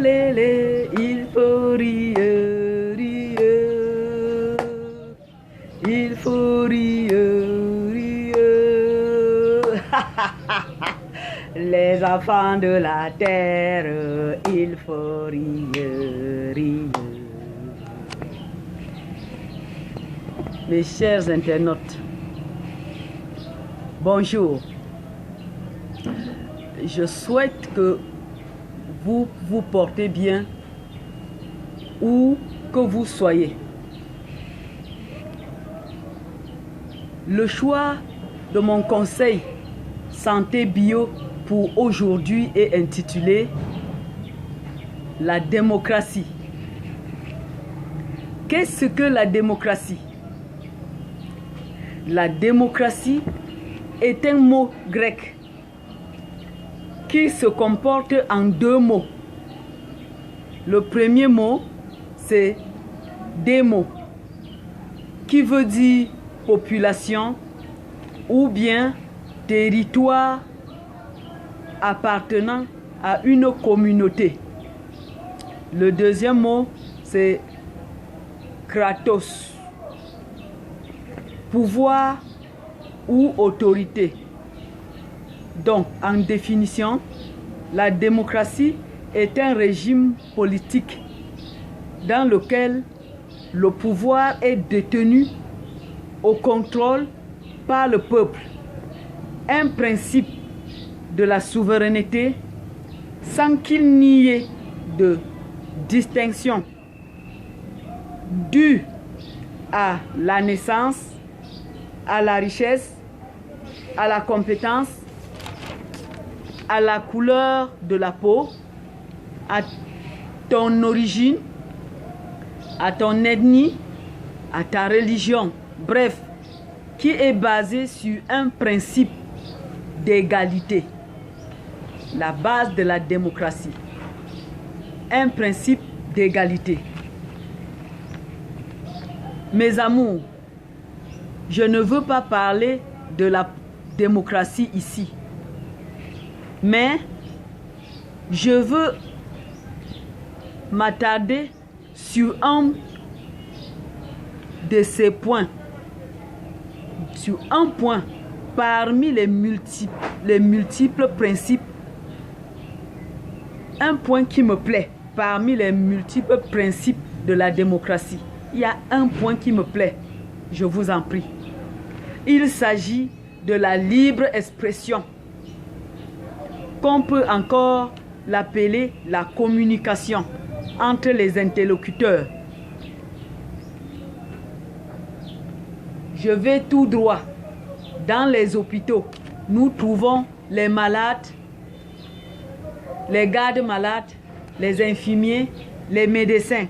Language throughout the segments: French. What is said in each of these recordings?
lé, il faut rire, rire. Il faut rire, rire. Les enfants de la terre, il faut rire, rire. Mes chers internautes, bonjour. Je souhaite que vous vous portez bien où que vous soyez. Le choix de mon conseil santé bio pour aujourd'hui est intitulé La démocratie. Qu'est-ce que la démocratie? La démocratie est un mot grec qui se comporte en deux mots. Le premier mot, c'est démo, qui veut dire population ou bien territoire appartenant à une communauté. Le deuxième mot, c'est kratos, pouvoir ou autorité. Donc, en définition, la démocratie est un régime politique dans lequel le pouvoir est détenu au contrôle par le peuple. Un principe de la souveraineté sans qu'il n'y ait de distinction due à la naissance, à la richesse, à la compétence, à la couleur de la peau, à ton origine, à ton ethnie, à ta religion, bref, qui est basé sur un principe d'égalité. La base de la démocratie. Un principe d'égalité. Mes amours, je ne veux pas parler de la démocratie ici. Mais je veux m'attarder sur un de ces points. Sur un point parmi les multiples principes. Un point qui me plaît parmi les multiples principes de la démocratie. Il y a un point qui me plaît, je vous en prie. Il s'agit de la libre expression, qu'on peut encore l'appeler la communication entre les interlocuteurs. Je vais tout droit. Dans les hôpitaux, nous trouvons les malades, les gardes malades, les infirmiers, les médecins.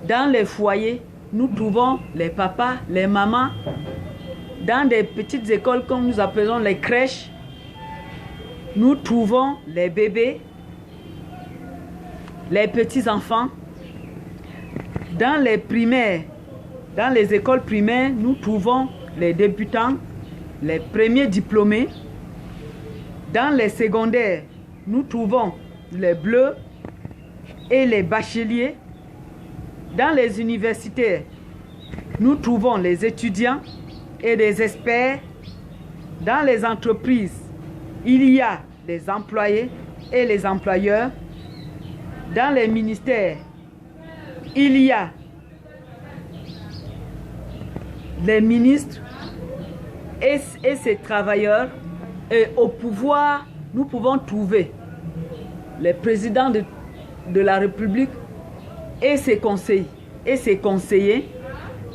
Dans les foyers, nous trouvons les papas, les mamans. Dans des petites écoles comme nous appelons les crèches, nous trouvons les bébés, les petits-enfants. Dans les primaires, dans les écoles primaires, nous trouvons les débutants, les premiers diplômés. Dans les secondaires, nous trouvons les bleus et les bacheliers. Dans les universités, nous trouvons les étudiants et les experts. Dans les entreprises, il y a les employés et les employeurs. Dans les ministères, il y a les ministres et ses travailleurs. Et au pouvoir, nous pouvons trouver les présidents de la République et ses conseillers,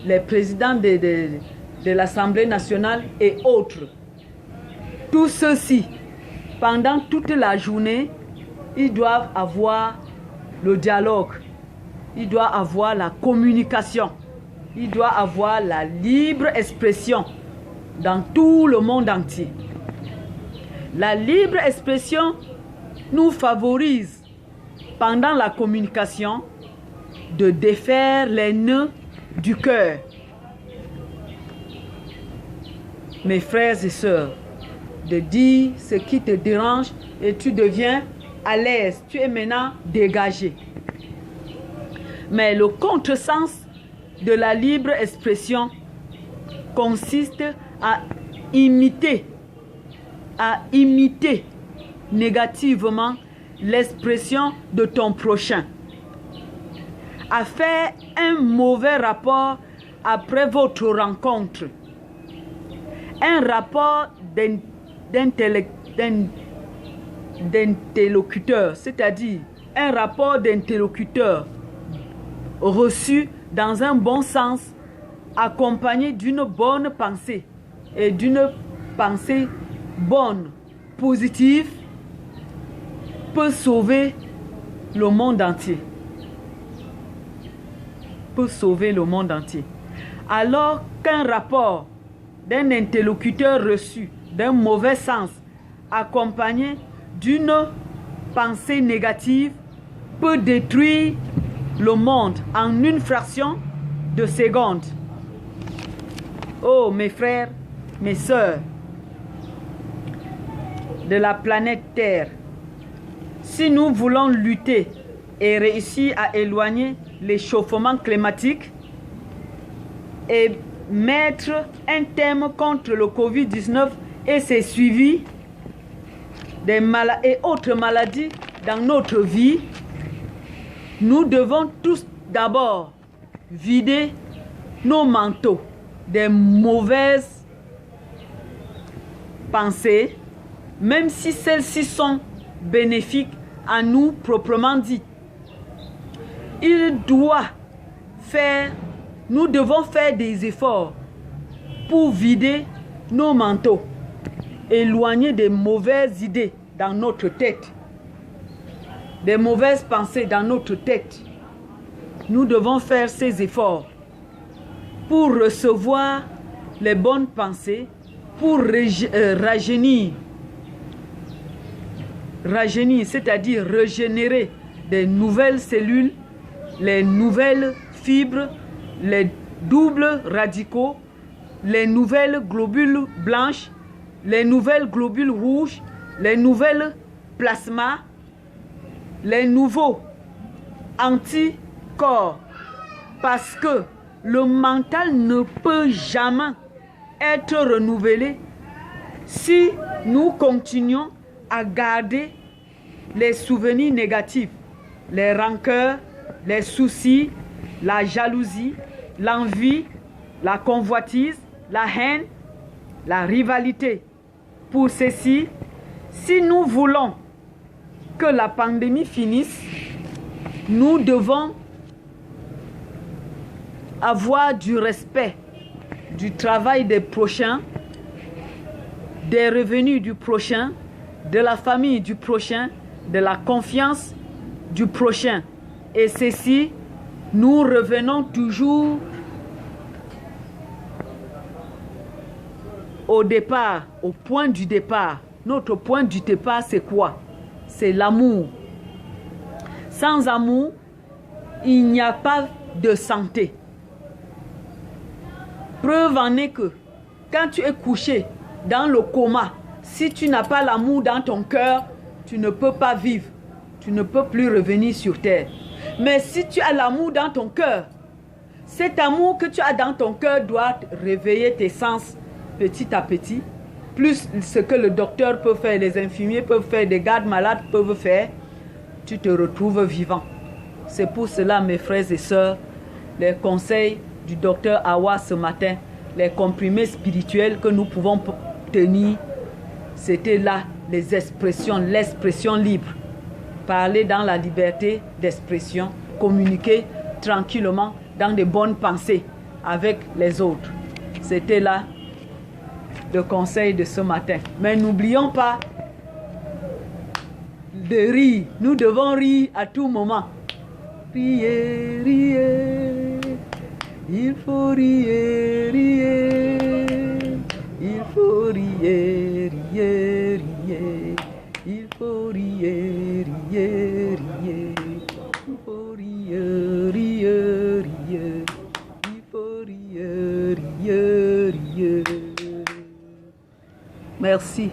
les présidents de l'Assemblée nationale et autres. Tous ceux-ci, pendant toute la journée, ils doivent avoir le dialogue, ils doivent avoir la communication, ils doivent avoir la libre expression dans tout le monde entier. La libre expression nous favorise, pendant la communication, de défaire les nœuds du cœur. Mes frères et sœurs, de dire ce qui te dérange et tu deviens à l'aise, tu es maintenant dégagé. Mais le contresens de la libre expression consiste à imiter négativement l'expression de ton prochain, à faire un mauvais rapport après votre rencontre, un rapport d'interlocuteur, c'est-à-dire un rapport d'interlocuteur reçu dans un bon sens, accompagné d'une bonne pensée et d'une pensée bonne, positive, peut sauver le monde entier. Peut sauver le monde entier. Alors qu'un rapport d'un interlocuteur reçu d'un mauvais sens, accompagné d'une pensée négative, peut détruire le monde en une fraction de seconde. Oh, mes frères, mes sœurs de la planète Terre, si nous voulons lutter et réussir à éloigner l'échauffement climatique et mettre un terme contre le Covid-19 et ses suivis et autres maladies dans notre vie, nous devons tous d'abord vider nos manteaux des mauvaises pensées, même si celles-ci sont bénéfiques à nous proprement dit. Nous devons faire des efforts pour vider nos manteaux, éloigner des mauvaises idées dans notre tête, des mauvaises pensées dans notre tête. Nous devons faire ces efforts pour recevoir les bonnes pensées, pour rajeunir, c'est-à-dire régénérer des nouvelles cellules, les nouvelles fibres, les doubles radicaux, les nouvelles globules blanches, les nouvelles globules rouges, les nouvelles plasmas, les nouveaux anticorps. Parce que le mental ne peut jamais être renouvelé si nous continuons à garder les souvenirs négatifs, les rancœurs, les soucis, la jalousie, l'envie, la convoitise, la haine, la rivalité. Pour ceci, si nous voulons que la pandémie finisse, nous devons avoir du respect du travail des prochains, des revenus du prochain, de la famille du prochain, de la confiance du prochain. Et ceci, nous revenons toujours au départ, au point du départ. Notre point du départ, c'est quoi? C'est l'amour. Sans amour, il n'y a pas de santé. Preuve en est que quand tu es couché dans le coma, si tu n'as pas l'amour dans ton cœur, tu ne peux pas vivre. Tu ne peux plus revenir sur terre. Mais si tu as l'amour dans ton cœur, cet amour que tu as dans ton cœur doit réveiller tes sens petit à petit. Plus ce que le docteur peut faire, les infirmiers peuvent faire, les gardes malades peuvent faire, tu te retrouves vivant. C'est pour cela, mes frères et sœurs, les conseils du docteur Awa ce matin, les comprimés spirituels que nous pouvons tenir, c'était là les expressions, l'expression libre. Parler dans la liberté d'expression, communiquer tranquillement dans de bonnes pensées avec les autres. C'était là le conseil de ce matin. Mais n'oublions pas de rire. Nous devons rire à tout moment. Riez, riez. Il faut rire, rire. Il faut rire, rire, rire. Il faut rire, rire, rire. Il faut rire, rire, rire. Il faut rire, rire, rire. Merci.